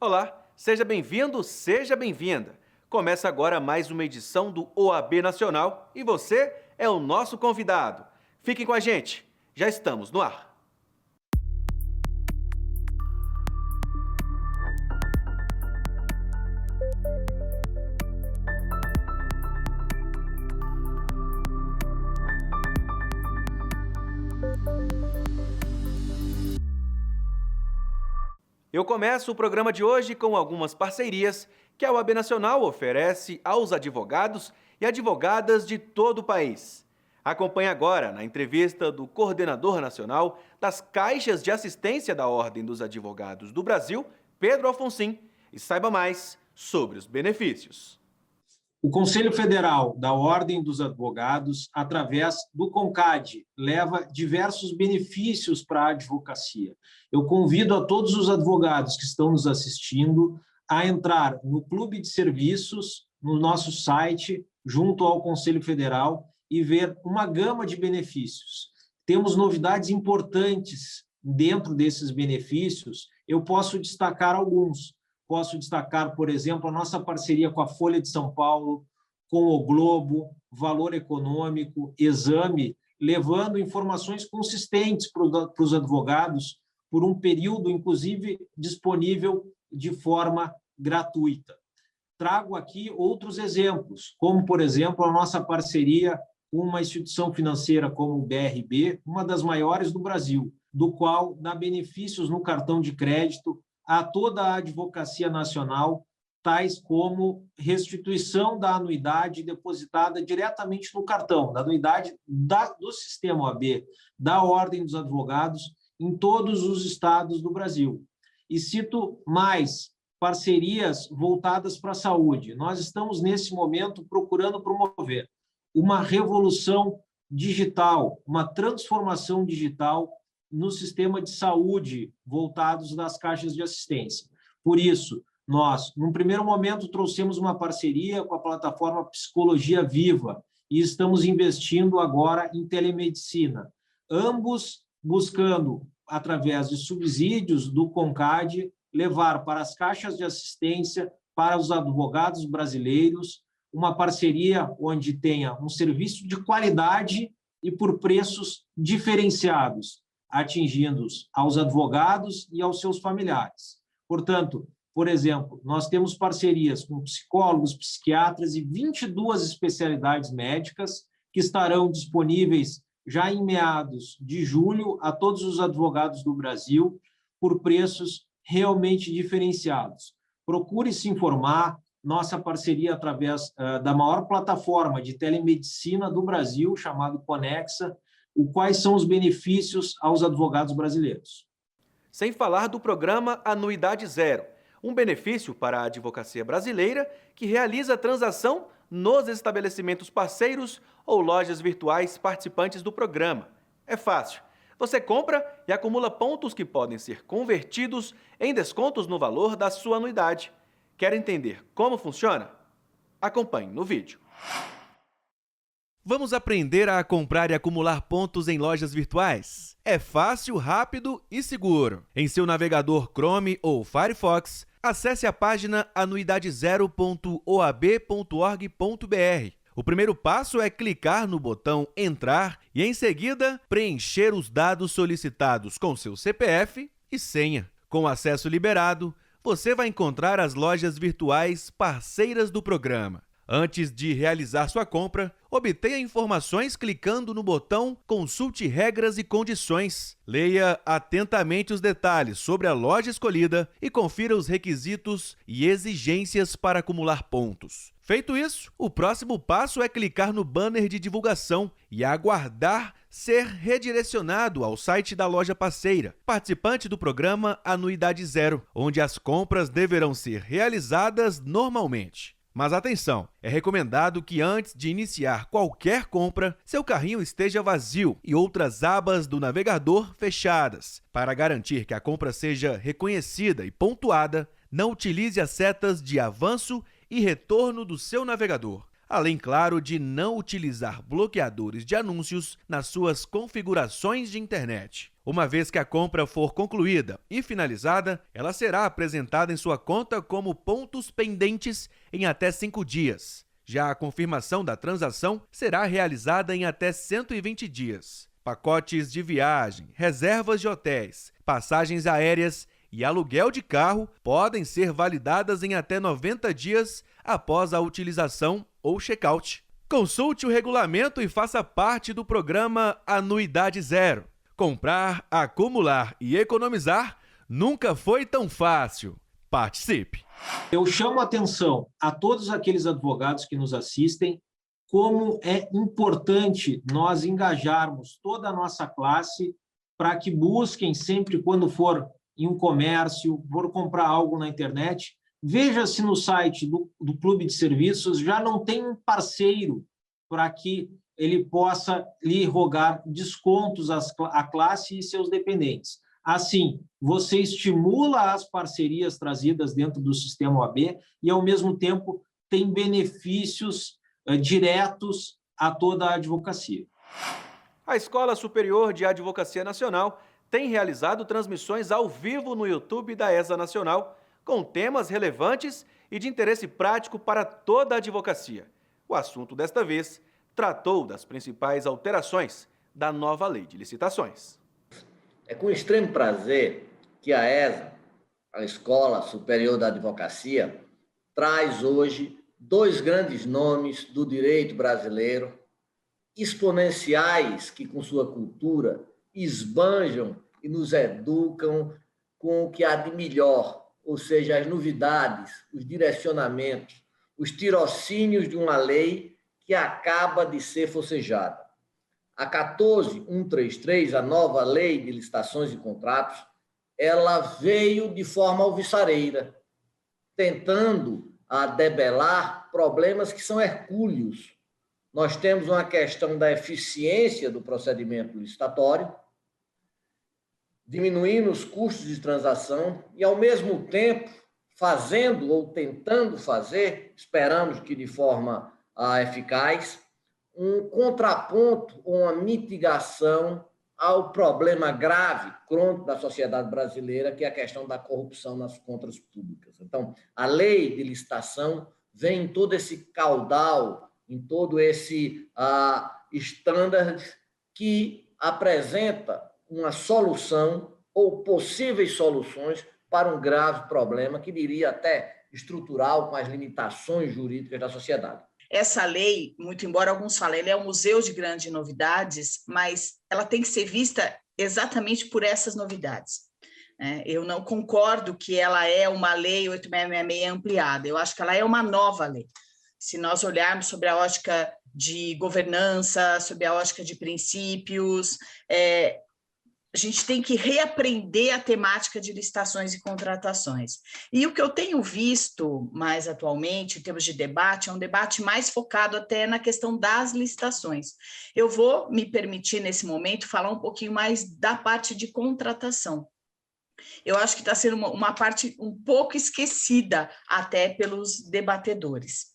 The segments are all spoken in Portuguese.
Olá, seja bem-vindo, seja bem-vinda. Começa agora mais uma edição do OAB Nacional e você é o nosso convidado. Fiquem com a gente, já estamos no ar. Eu começo o programa de hoje com algumas parcerias que a OAB Nacional oferece aos advogados e advogadas de todo o país. Acompanhe agora na entrevista do coordenador nacional das Caixas de Assistência da Ordem dos Advogados do Brasil, Pedro Alfonsin, e saiba mais sobre os benefícios. O Conselho Federal da Ordem dos Advogados, através do CONCAD, leva diversos benefícios para a advocacia. Eu convido a todos os advogados que estão nos assistindo a entrar no Clube de Serviços, no nosso site, junto ao Conselho Federal, e ver uma gama de benefícios. Temos novidades importantes dentro desses benefícios, eu posso destacar alguns. Posso destacar, por exemplo, a nossa parceria com a Folha de São Paulo, com o Globo, Valor Econômico, Exame, levando informações consistentes para os advogados por um período, inclusive, disponível de forma gratuita. Trago aqui outros exemplos, como, por exemplo, a nossa parceria com uma instituição financeira como o BRB, uma das maiores do Brasil, do qual dá benefícios no cartão de crédito a toda a advocacia nacional, tais como restituição da anuidade depositada diretamente no cartão, da anuidade do sistema OAB, da Ordem dos Advogados, em todos os estados do Brasil. E cito mais parcerias voltadas para a saúde. Nós estamos, nesse momento, procurando promover uma revolução digital, uma transformação digital no sistema de saúde voltados das caixas de assistência. Por isso, nós, num primeiro momento, trouxemos uma parceria com a plataforma Psicologia Viva e estamos investindo agora em telemedicina, ambos buscando, através de subsídios do CONCAD, levar para as caixas de assistência, para os advogados brasileiros, uma parceria onde tenha um serviço de qualidade e por preços diferenciados, atingindo aos advogados e aos seus familiares. Portanto, por exemplo, nós temos parcerias com psicólogos, psiquiatras e 22 especialidades médicas que estarão disponíveis já em meados de julho a todos os advogados do Brasil por preços realmente diferenciados. Procure se informar, nossa parceria através da maior plataforma de telemedicina do Brasil, chamado Conexa, quais são os benefícios aos advogados brasileiros. Sem falar do programa Anuidade Zero, um benefício para a advocacia brasileira que realiza a transação nos estabelecimentos parceiros ou lojas virtuais participantes do programa. É fácil. Você compra e acumula pontos que podem ser convertidos em descontos no valor da sua anuidade. Quer entender como funciona? Acompanhe no vídeo. Vamos aprender a comprar e acumular pontos em lojas virtuais? É fácil, rápido e seguro. Em seu navegador Chrome ou Firefox, acesse a página anuidadezero.oab.org.br. O primeiro passo é clicar no botão Entrar e, em seguida, preencher os dados solicitados com seu CPF e senha. Com acesso liberado, você vai encontrar as lojas virtuais parceiras do programa. Antes de realizar sua compra, obtenha informações clicando no botão Consulte regras e condições. Leia atentamente os detalhes sobre a loja escolhida e confira os requisitos e exigências para acumular pontos. Feito isso, o próximo passo é clicar no banner de divulgação e aguardar ser redirecionado ao site da loja parceira, participante do programa Anuidade Zero, onde as compras deverão ser realizadas normalmente. Mas atenção, é recomendado que antes de iniciar qualquer compra, seu carrinho esteja vazio e outras abas do navegador fechadas. Para garantir que a compra seja reconhecida e pontuada, não utilize as setas de avanço e retorno do seu navegador. além, claro, de não utilizar bloqueadores de anúncios nas suas configurações de internet. Uma vez que a compra for concluída e finalizada, ela será apresentada em sua conta como pontos pendentes em até 5 dias. Já a confirmação da transação será realizada em até 120 dias. Pacotes de viagem, reservas de hotéis, passagens aéreas e aluguel de carro podem ser validadas em até 90 dias após a utilização ou check-out. Consulte o regulamento e faça parte do programa Anuidade Zero. Comprar, acumular e economizar nunca foi tão fácil. Participe! Eu chamo a atenção a todos aqueles advogados que nos assistem, como é importante nós engajarmos toda a nossa classe para que busquem sempre, quando for em um comércio, for comprar algo na internet, veja se no site do Clube de Serviços já não tem um parceiro para que ele possa lhe rogar descontos à classe e seus dependentes. Assim, você estimula as parcerias trazidas dentro do sistema OAB e, ao mesmo tempo, tem benefícios diretos a toda a advocacia. A Escola Superior de Advocacia Nacional tem realizado transmissões ao vivo no YouTube da ESA Nacional, com temas relevantes e de interesse prático para toda a advocacia. O assunto desta vez tratou das principais alterações da nova lei de licitações. É com extremo prazer que a ESA, a Escola Superior da Advocacia, traz hoje 2 grandes nomes do direito brasileiro, exponenciais que, com sua cultura, esbanjam e nos educam com o que há de melhor, ou seja, as novidades, os direcionamentos, os tirocínios de uma lei que acaba de ser forcejada. A 14.133, a nova lei de licitações e contratos, ela veio de forma alvissareira, tentando debelar problemas que são hercúleos. Nós temos uma questão da eficiência do procedimento licitatório, diminuindo os custos de transação e, ao mesmo tempo, fazendo ou tentando fazer, esperamos que de forma eficaz, um contraponto ou uma mitigação ao problema grave, crônico da sociedade brasileira, que é a questão da corrupção nas contas públicas. Então, a lei de licitação vem em todo esse caudal, em todo esse standard que apresenta uma solução ou possíveis soluções para um grave problema que diria até estrutural com as limitações jurídicas da sociedade. Essa lei, muito embora alguns falem, ela é um museu de grandes novidades, mas ela tem que ser vista exatamente por essas novidades. Eu não concordo que ela é uma lei 8666 ampliada, eu acho que ela é uma nova lei. Se nós olharmos sobre a ótica de governança, sobre a ótica de princípios, a gente tem que reaprender a temática de licitações e contratações. E o que eu tenho visto mais atualmente, em termos de debate, é um debate mais focado até na questão das licitações. Eu vou me permitir, nesse momento, falar um pouquinho mais da parte de contratação. Eu acho que está sendo uma parte um pouco esquecida até pelos debatedores.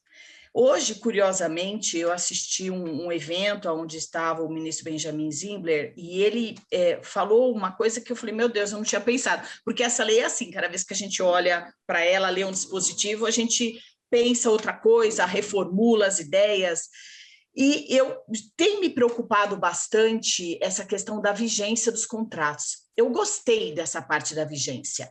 Hoje, curiosamente, eu assisti um evento onde estava o ministro Benjamin Zimbler e ele falou uma coisa que eu falei, meu Deus, eu não tinha pensado, porque essa lei é assim, cada vez que a gente olha para ela, lê um dispositivo, a gente pensa outra coisa, reformula as ideias, e eu tenho me preocupado bastante essa questão da vigência dos contratos. Eu gostei dessa parte da vigência,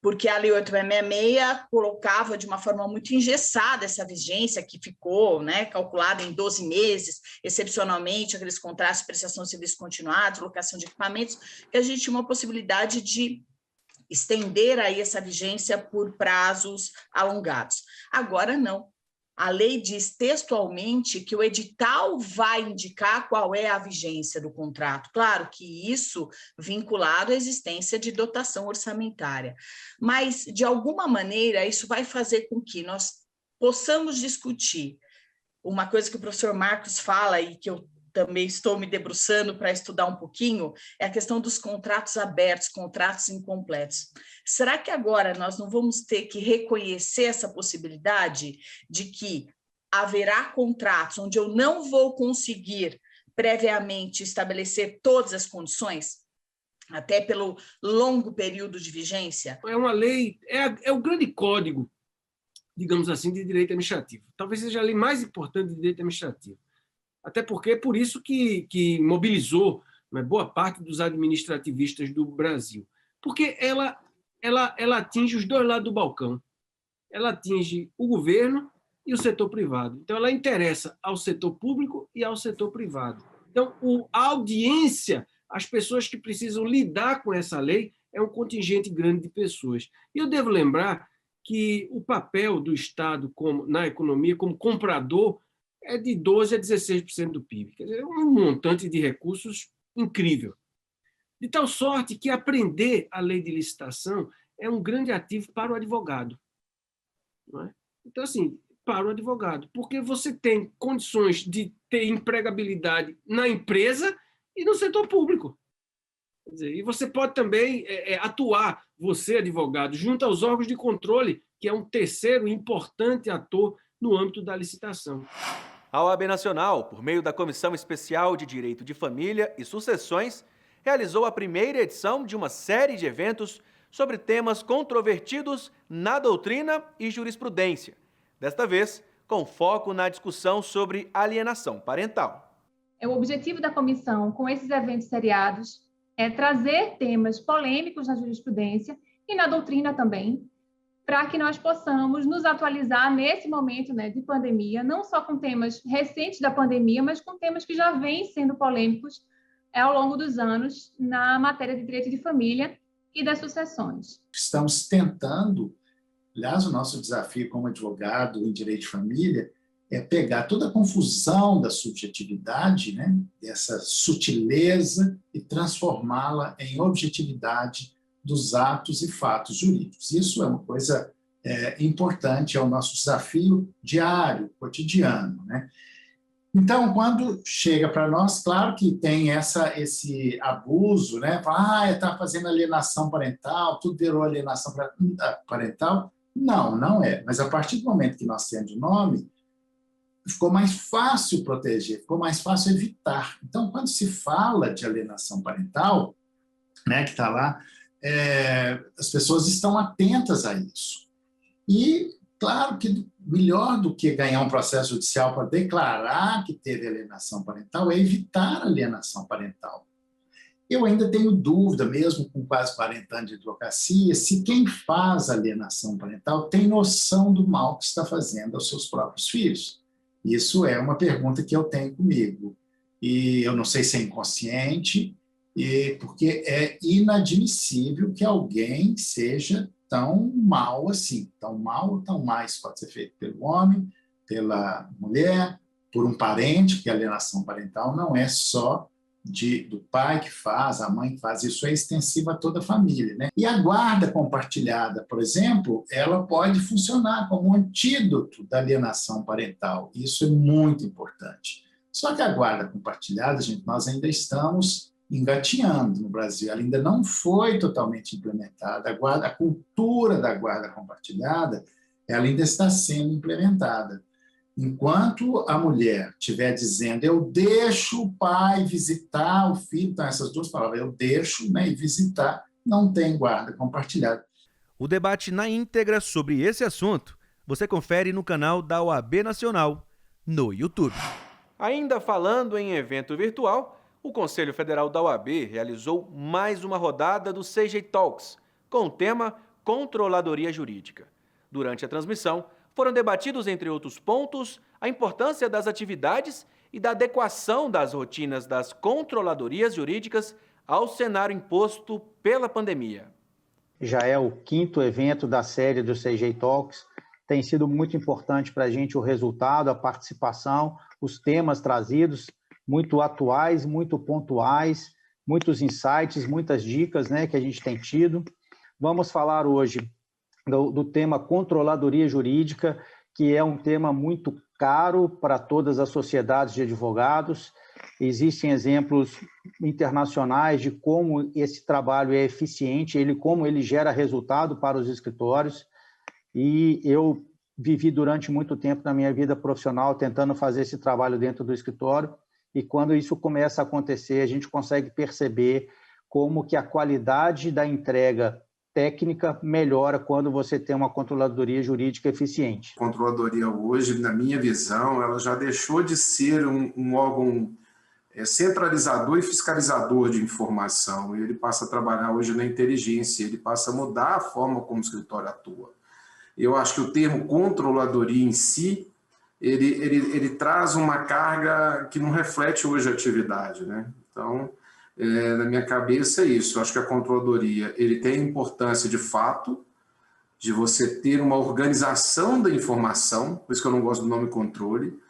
porque a Lei 8666 colocava de uma forma muito engessada essa vigência, que ficou calculada em 12 meses, excepcionalmente, aqueles contratos de prestação de serviços continuados, locação de equipamentos, que a gente tinha uma possibilidade de estender aí essa vigência por prazos alongados. Agora, não. A lei diz textualmente que o edital vai indicar qual é a vigência do contrato. Claro que isso vinculado à existência de dotação orçamentária. Mas, de alguma maneira, isso vai fazer com que nós possamos discutir uma coisa que o professor Marcos fala e que eu também estou me debruçando para estudar um pouquinho, é a questão dos contratos abertos, contratos incompletos. Será que agora nós não vamos ter que reconhecer essa possibilidade de que haverá contratos onde eu não vou conseguir previamente estabelecer todas as condições, até pelo longo período de vigência? É uma lei, é o grande código, digamos assim, de direito administrativo. Talvez seja a lei mais importante de direito administrativo. Até porque é por isso que mobilizou, né, boa parte dos administrativistas do Brasil. Porque ela atinge os dois lados do balcão. Ela atinge o governo e o setor privado. Então, ela interessa ao setor público e ao setor privado. Então, a audiência, as pessoas que precisam lidar com essa lei, é um contingente grande de pessoas. E eu devo lembrar que o papel do Estado na economia como comprador é de 12% a 16% do PIB. Quer dizer, é um montante de recursos incrível. De tal sorte que aprender a lei de licitação é um grande ativo para o advogado. Não é? Então, assim, para o advogado, porque você tem condições de ter empregabilidade na empresa e no setor público. Quer dizer, e você pode também atuar, você, advogado, junto aos órgãos de controle, que é um terceiro importante ator no âmbito da licitação. A OAB Nacional, por meio da Comissão Especial de Direito de Família e Sucessões, realizou a primeira edição de uma série de eventos sobre temas controvertidos na doutrina e jurisprudência, desta vez com foco na discussão sobre alienação parental. O objetivo da comissão, com esses eventos seriados, é trazer temas polêmicos na jurisprudência e na doutrina também, para que nós possamos nos atualizar nesse momento, né, de pandemia, não só com temas recentes da pandemia, mas com temas que já vêm sendo polêmicos ao longo dos anos na matéria de direito de família e das sucessões. Estamos tentando, aliás, o nosso desafio como advogado em direito de família é pegar toda a confusão da subjetividade, né, dessa sutileza, e transformá-la em objetividade dos atos e fatos jurídicos. Isso é uma coisa importante, é o nosso desafio diário, cotidiano, né? Então, quando chega para nós, claro que tem esse abuso, né? Fala, está fazendo alienação parental, tudo virou alienação parental. Não, não é. Mas a partir do momento que nós temos o nome, ficou mais fácil proteger, ficou mais fácil evitar. Então, quando se fala de alienação parental, né, que está lá, as pessoas estão atentas a isso. E, claro que melhor do que ganhar um processo judicial para declarar que teve alienação parental é evitar alienação parental. Eu ainda tenho dúvida, mesmo com quase 40 anos de advocacia, se quem faz alienação parental tem noção do mal que está fazendo aos seus próprios filhos. Isso é uma pergunta que eu tenho comigo. E eu não sei se é inconsciente, porque é inadmissível que alguém seja tão mal assim. Tão mal ou tão mais pode ser feito pelo homem, pela mulher, por um parente, porque a alienação parental não é só do pai que faz, a mãe que faz, isso é extensivo a toda a família, né? E a guarda compartilhada, por exemplo, ela pode funcionar como um antídoto da alienação parental. Isso é muito importante. Só que a guarda compartilhada, gente, nós ainda estamos engatinhando no Brasil, ela ainda não foi totalmente implementada. A cultura da guarda compartilhada, ela ainda está sendo implementada. Enquanto a mulher estiver dizendo, eu deixo o pai visitar o filho, então essas duas palavras, eu deixo, né, e visitar, não tem guarda compartilhada. O debate na íntegra sobre esse assunto você confere no canal da OAB Nacional, no YouTube. Ainda falando em evento virtual, o Conselho Federal da OAB realizou mais uma rodada do CJ Talks, com o tema Controladoria Jurídica. Durante a transmissão, foram debatidos, entre outros pontos, a importância das atividades e da adequação das rotinas das controladorias jurídicas ao cenário imposto pela pandemia. Já é o 5º evento da série do CJ Talks. Tem sido muito importante para a gente o resultado, a participação, os temas trazidos, muito atuais, muito pontuais, muitos insights, muitas dicas, né, que a gente tem tido. Vamos falar hoje do tema controladoria jurídica, que é um tema muito caro para todas as sociedades de advogados. Existem exemplos internacionais de como esse trabalho é eficiente, como ele gera resultado para os escritórios. E eu vivi durante muito tempo na minha vida profissional tentando fazer esse trabalho dentro do escritório, e quando isso começa a acontecer, a gente consegue perceber como que a qualidade da entrega técnica melhora quando você tem uma controladoria jurídica eficiente. A controladoria hoje, na minha visão, ela já deixou de ser um órgão centralizador e fiscalizador de informação. Ele passa a trabalhar hoje na inteligência, ele passa a mudar a forma como o escritório atua. Eu acho que o termo controladoria em si, ele traz uma carga que não reflete hoje a atividade, né? Então, na minha cabeça é isso. Eu acho que a controladoria ele tem importância de fato, de você ter uma organização da informação, por isso que eu não gosto do nome controle.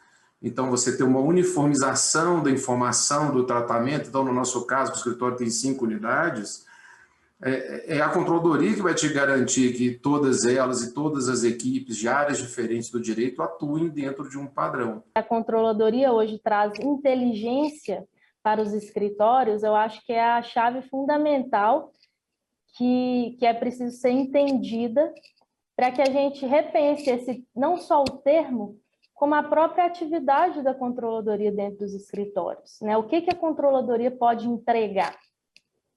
Então, você ter uma uniformização da informação, do tratamento. Então, no nosso caso, o escritório tem 5 unidades, é a controladoria que vai te garantir que todas elas e todas as equipes de áreas diferentes do direito atuem dentro de um padrão. A controladoria hoje traz inteligência para os escritórios. Eu acho que é a chave fundamental que é preciso ser entendida para que a gente repense não só o termo, como a própria atividade da controladoria dentro dos escritórios, né? O que a controladoria pode entregar?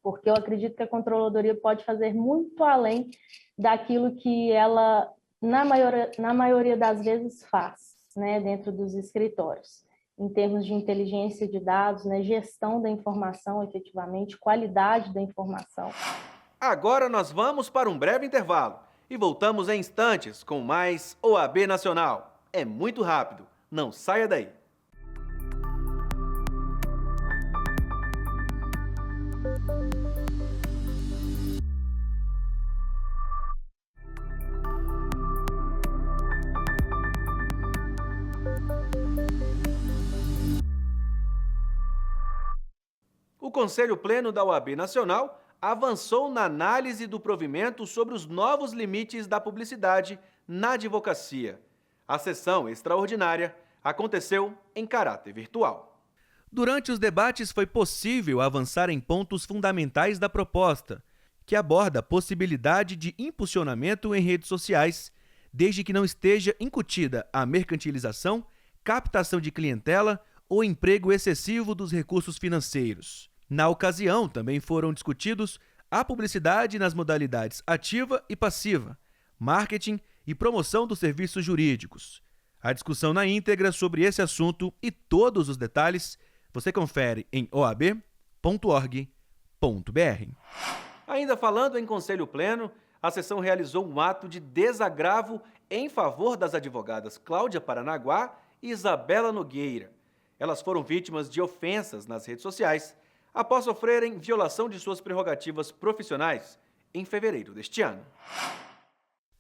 Porque eu acredito que a controladoria pode fazer muito além daquilo que ela, na maioria das vezes, faz, né, dentro dos escritórios, em termos de inteligência de dados, né, gestão da informação, efetivamente, qualidade da informação. Agora nós vamos para um breve intervalo e voltamos em instantes com mais OAB Nacional. É muito rápido, não saia daí. O Conselho Pleno da OAB Nacional avançou na análise do provimento sobre os novos limites da publicidade na advocacia. A sessão extraordinária aconteceu em caráter virtual. Durante os debates foi possível avançar em pontos fundamentais da proposta, que aborda a possibilidade de impulsionamento em redes sociais, desde que não esteja incutida a mercantilização, captação de clientela ou emprego excessivo dos recursos financeiros. Na ocasião, também foram discutidos a publicidade nas modalidades ativa e passiva, marketing e promoção dos serviços jurídicos. A discussão na íntegra sobre esse assunto e todos os detalhes você confere em oab.org.br. Ainda falando em Conselho Pleno, a sessão realizou um ato de desagravo em favor das advogadas Cláudia Paranaguá e Isabela Nogueira. Elas foram vítimas de ofensas nas redes sociais após sofrerem violação de suas prerrogativas profissionais em fevereiro deste ano.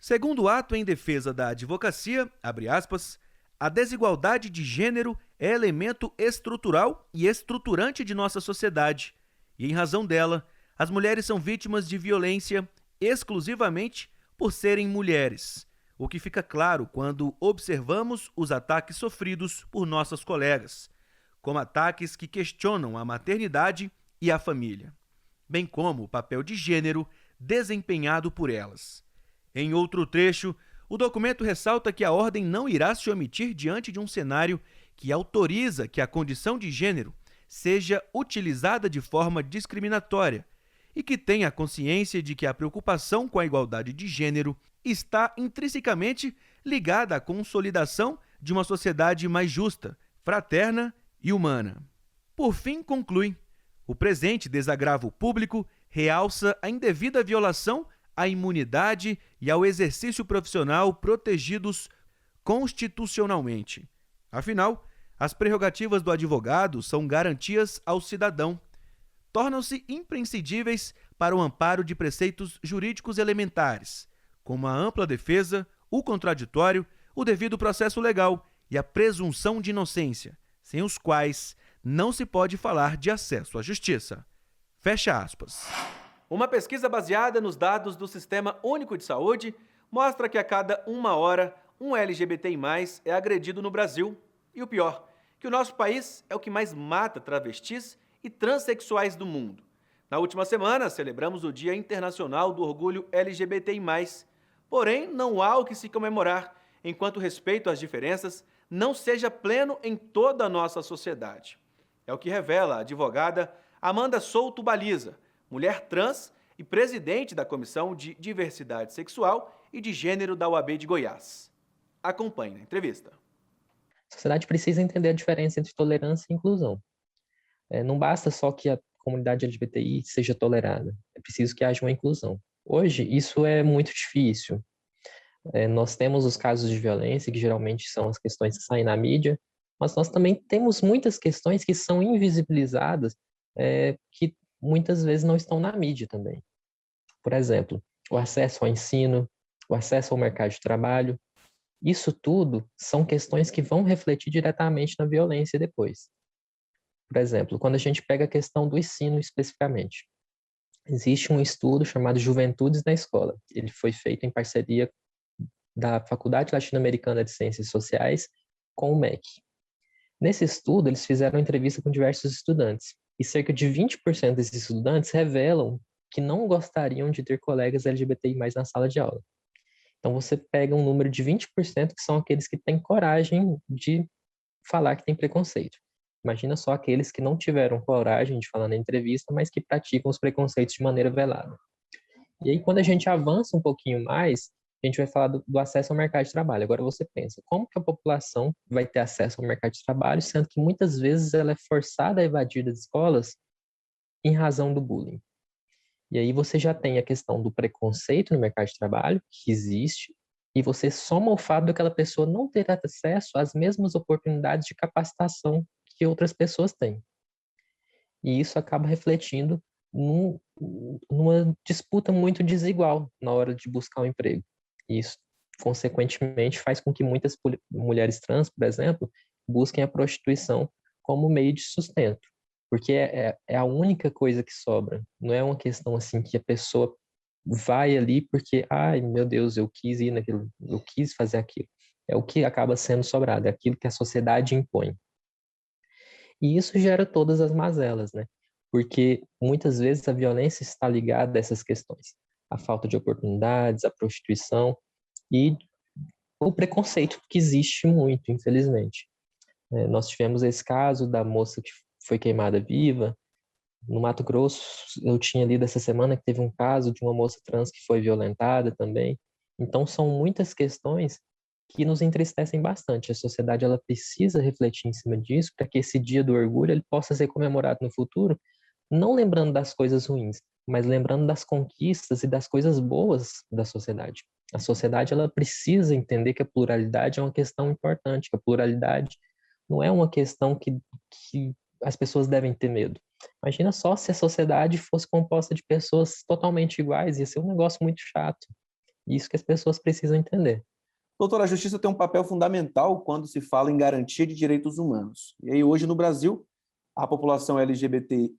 Segundo o ato em defesa da advocacia, abre aspas, a desigualdade de gênero é elemento estrutural e estruturante de nossa sociedade, e em razão dela, as mulheres são vítimas de violência exclusivamente por serem mulheres, o que fica claro quando observamos os ataques sofridos por nossas colegas, como ataques que questionam a maternidade e a família, bem como o papel de gênero desempenhado por elas. Em outro trecho, o documento ressalta que a ordem não irá se omitir diante de um cenário que autoriza que a condição de gênero seja utilizada de forma discriminatória e que tenha consciência de que a preocupação com a igualdade de gênero está intrinsecamente ligada à consolidação de uma sociedade mais justa, fraterna e humana. Por fim, conclui, o presente desagravo público realça a indevida violação à imunidade e ao exercício profissional protegidos constitucionalmente. Afinal, as prerrogativas do advogado são garantias ao cidadão. Tornam-se imprescindíveis para o amparo de preceitos jurídicos elementares, como a ampla defesa, o contraditório, o devido processo legal e a presunção de inocência, sem os quais não se pode falar de acesso à justiça. Fecha aspas. Uma pesquisa baseada nos dados do Sistema Único de Saúde mostra que a cada 1 hora, um LGBTI+, é agredido no Brasil. E o pior, que o nosso país é o que mais mata travestis e transexuais do mundo. Na última semana, celebramos o Dia Internacional do Orgulho LGBTI+. Porém, não há o que se comemorar enquanto o respeito às diferenças não seja pleno em toda a nossa sociedade. É o que revela a advogada Amanda Souto Baliza, mulher trans e presidente da Comissão de Diversidade Sexual e de Gênero da UAB de Goiás. Acompanhe na entrevista. A sociedade precisa entender a diferença entre tolerância e inclusão. Não basta só que a comunidade LGBTI seja tolerada, é preciso que haja uma inclusão. Hoje, isso é muito difícil. Nós temos os casos de violência, que geralmente são as questões que saem na mídia, mas nós também temos muitas questões que são invisibilizadas, que muitas vezes não estão na mídia também. Por exemplo, o acesso ao ensino, o acesso ao mercado de trabalho. Isso tudo são questões que vão refletir diretamente na violência depois. Por exemplo, quando a gente pega a questão do ensino especificamente, existe um estudo chamado Juventudes na Escola. Ele foi feito em parceria da Faculdade Latino-Americana de Ciências Sociais com o MEC. Nesse estudo, eles fizeram uma entrevista com diversos estudantes, e cerca de 20% desses estudantes revelam que não gostariam de ter colegas LGBTI+ na sala de aula. Então, você pega um número de 20% que são aqueles que têm coragem de falar que tem preconceito. Imagina só aqueles que não tiveram coragem de falar na entrevista, mas que praticam os preconceitos de maneira velada. E aí, quando a gente avança um pouquinho mais, a gente vai falar do acesso ao mercado de trabalho. Agora você pensa, como que a população vai ter acesso ao mercado de trabalho, sendo que muitas vezes ela é forçada a evadir das escolas em razão do bullying? E aí você já tem a questão do preconceito no mercado de trabalho, que existe, e você soma o fato daquela pessoa não ter acesso às mesmas oportunidades de capacitação que outras pessoas têm. E isso acaba refletindo numa disputa muito desigual na hora de buscar um emprego. E isso, consequentemente, faz com que muitas mulheres trans, por exemplo, busquem a prostituição como meio de sustento. Porque é a única coisa que sobra. Não é uma questão assim que a pessoa vai ali porque, ai, meu Deus, eu quis ir naquilo, eu quis fazer aquilo. É o que acaba sendo sobrado, é aquilo que a sociedade impõe. E isso gera todas as mazelas, né? Porque muitas vezes a violência está ligada a essas questões. A falta de oportunidades, a prostituição e o preconceito que existe muito, infelizmente. Nós tivemos esse caso da moça que foi queimada viva. No Mato Grosso, eu tinha lido essa semana que teve um caso de uma moça trans que foi violentada também. Então, são muitas questões que nos entristecem bastante. A sociedade ela precisa refletir em cima disso para que esse dia do orgulho ele possa ser comemorado no futuro, não lembrando das coisas ruins, mas lembrando das conquistas e das coisas boas da sociedade. A sociedade ela precisa entender que a pluralidade é uma questão importante, que a pluralidade não é uma questão que as pessoas devem ter medo. Imagina só se a sociedade fosse composta de pessoas totalmente iguais, ia ser um negócio muito chato. Isso que as pessoas precisam entender. Doutora, a justiça tem um papel fundamental quando se fala em garantia de direitos humanos. E aí hoje no Brasil, a população LGBTI+,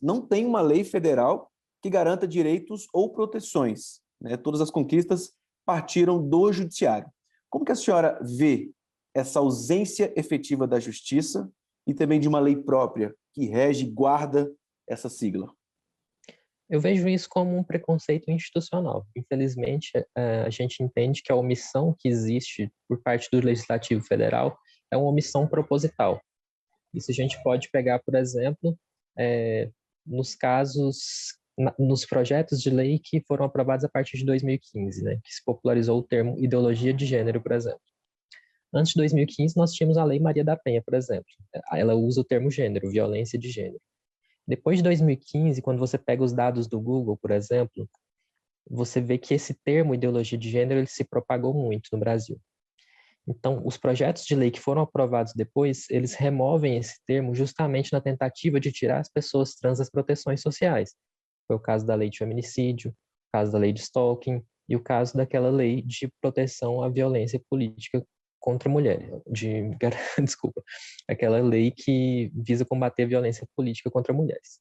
não tem uma lei federal que garanta direitos ou proteções, né? Todas as conquistas partiram do judiciário. Como que a senhora vê essa ausência efetiva da justiça e também de uma lei própria que rege e guarda essa sigla? Eu vejo isso como um preconceito institucional. Infelizmente, a gente entende que a omissão que existe por parte do Legislativo Federal é uma omissão proposital. Isso a gente pode pegar, por exemplo, nos projetos de lei que foram aprovados a partir de 2015, né, que se popularizou o termo ideologia de gênero, por exemplo. Antes de 2015, nós tínhamos a Lei Maria da Penha, por exemplo. Ela usa o termo gênero, violência de gênero. Depois de 2015, quando você pega os dados do Google, por exemplo, você vê que esse termo ideologia de gênero ele se propagou muito no Brasil. Então, os projetos de lei que foram aprovados depois, eles removem esse termo justamente na tentativa de tirar as pessoas trans das proteções sociais. Foi o caso da lei de feminicídio, o caso da lei de stalking e o caso daquela lei de proteção à violência política contra a mulher, desculpa, aquela lei que visa combater a violência política contra mulheres.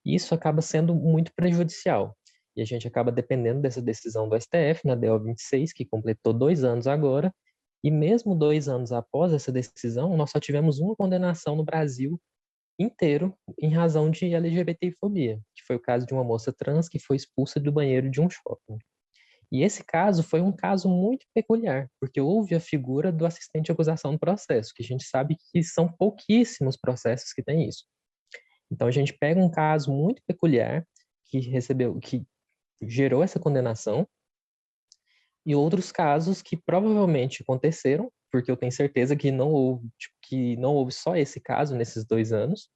Isso acaba sendo muito prejudicial, e a gente acaba dependendo dessa decisão do STF, na DO 26, que completou 2 anos agora, e mesmo 2 anos após essa decisão, nós só tivemos uma condenação no Brasil inteiro em razão de LGBTfobia, que foi o caso de uma moça trans que foi expulsa do banheiro de um shopping. E esse caso foi um caso muito peculiar, porque houve a figura do assistente de acusação no processo, que a gente sabe que são pouquíssimos processos que têm isso. Então a gente pega um caso muito peculiar que gerou essa condenação, e outros casos que provavelmente aconteceram, porque eu tenho certeza que não houve só esse caso nesses 2 anos,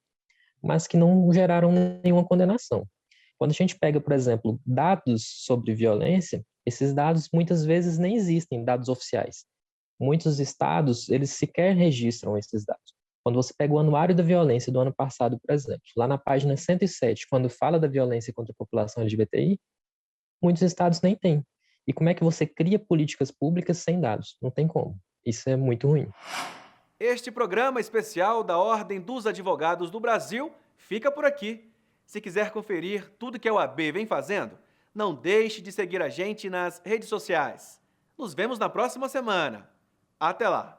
mas que não geraram nenhuma condenação. Quando a gente pega, por exemplo, dados sobre violência, esses dados muitas vezes nem existem, dados oficiais. Muitos estados, eles sequer registram esses dados. Quando você pega o Anuário da Violência do ano passado, por exemplo, lá na página 107, quando fala da violência contra a população LGBTI, muitos estados nem têm. E como é que você cria políticas públicas sem dados? Não tem como. Isso é muito ruim. Este programa especial da Ordem dos Advogados do Brasil fica por aqui. Se quiser conferir tudo que a OAB vem fazendo, não deixe de seguir a gente nas redes sociais. Nos vemos na próxima semana. Até lá!